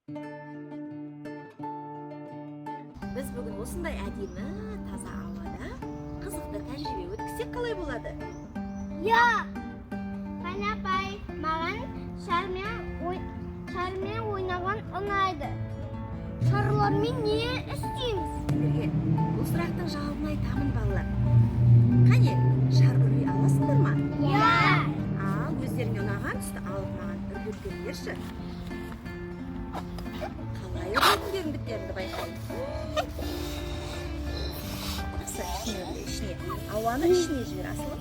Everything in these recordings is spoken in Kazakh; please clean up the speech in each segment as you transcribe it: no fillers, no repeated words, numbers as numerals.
Біз бүгін осындай әдемі, таза ауада қызықты тәжірибе өткізсек қалай болады? Я! Қане апай, маған шармен ойнаған ұнайды. Шарлармен не істейміз? Сендерге бұл сұрақтың жауабын айтамын, балалар. Қане, шар үрей аласыңдар ма? Я! Ал, өздеріңе ұнаған түсті алып маған үрлеп беріңдерші. Қалай үрлейтіндерің біттеріңді байқайын. Жақсы, ішіне. Ауаны ішіне жібер, асылым.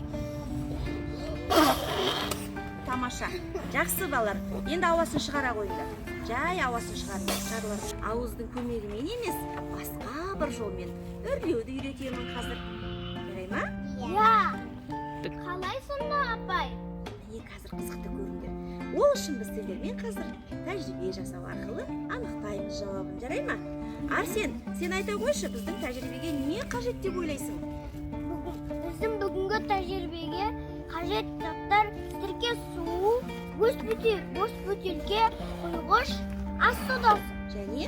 Тамаша. Жақсы, балалар. Енді ауасын шығара қойыңдар. Жай ауасын шығарыңдар. Шарлар ауыздың көмегімен емес, басқа бір жолмен үрлеуді үйретемін қазір. Жарай ма? Я! Қалай сонда апай? Міне қазір қызықты көріңдер. Ол үшін біз сендермен қазір тәжірибе жасау арқылы анықтаймыз жауабын. Жарай ма? Арсен, сен айта қойшы, біздің тәжірибеге не қажет деп ойлайсың? Біздің бүгінгі тәжірибеге қажет заттар сірке су, бос бөтелке, құйғыш, ас содасы Және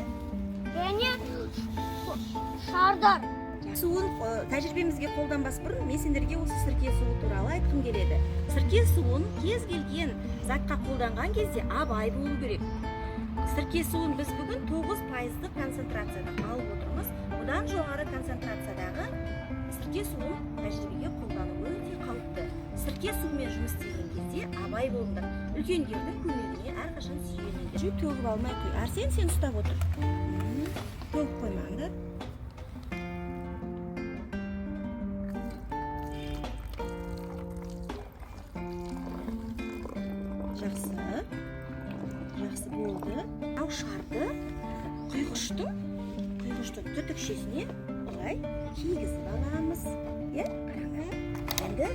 шардар. суын тәжірибемізге қолданбас бұрын мен сендерге осы сірке суы туралы айтқым келеді. Сірке суын кез келген затқа қолданған кезде абай болу керек. Сірке суын біз бүгін 9% концентрацияда алып отырмыз. Одан жоғары концентрациядағы сірке суын тәжірибеге қолдану өте қауіпті. Сірке суымен жұмыс істеген кезде абай болыңдар. Үлкендердің көмегіне әрқашан сүйеніңдер. Төгіп алмай қой. Арсен, сен ұстап отыр. Төгіп қоймаңдар. Жақсы болды. Ау шарды құйғыштың түтікшесіне былай кигізіп аламыз. Қараңдар. Енді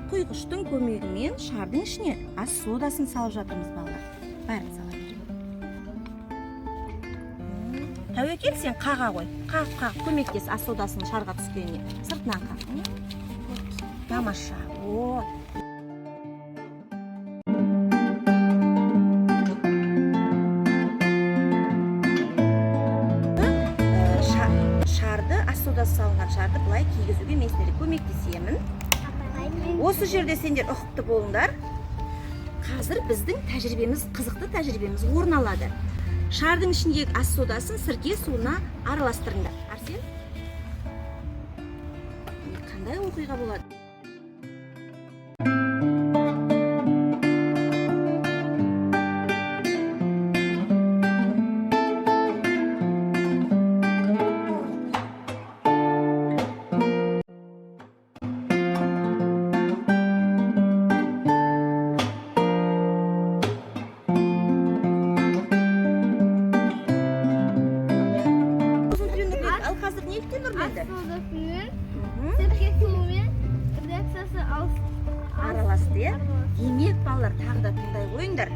құйғыштың көмегімен шардың ішіне ас содасын салып жатырмыз, балалар. Бәрін сала берейін. Тәуекел, сен қаға қой. Қақ, көмектес ас содасын шарға түскеніне. Сыртынан қақ. Тамаша. Салынған шарды былай кигізуге мен сендерге көмектесемін. Осы жерде сендер ұқыпты болыңдар. Қазір біздің тәжірибеміз, қызықты тәжірибеміз орын алады. Шардың ішіндегі ас содасын сірке суына араластырыңдар. Арсен, қандай оқиға болады? Сірке суымен реакциясы араласты. Демек, балалар, тағы да тыңдай қойыңдар.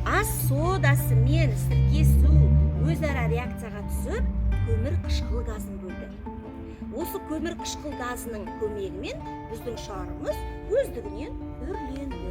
Ас содасы мен сірке су өзара реакцияға түсіп, көмір қышқыл газын бөлді. Осы көмір қышқыл газының көмегімен біздің шарымыз өздігінен үрленді.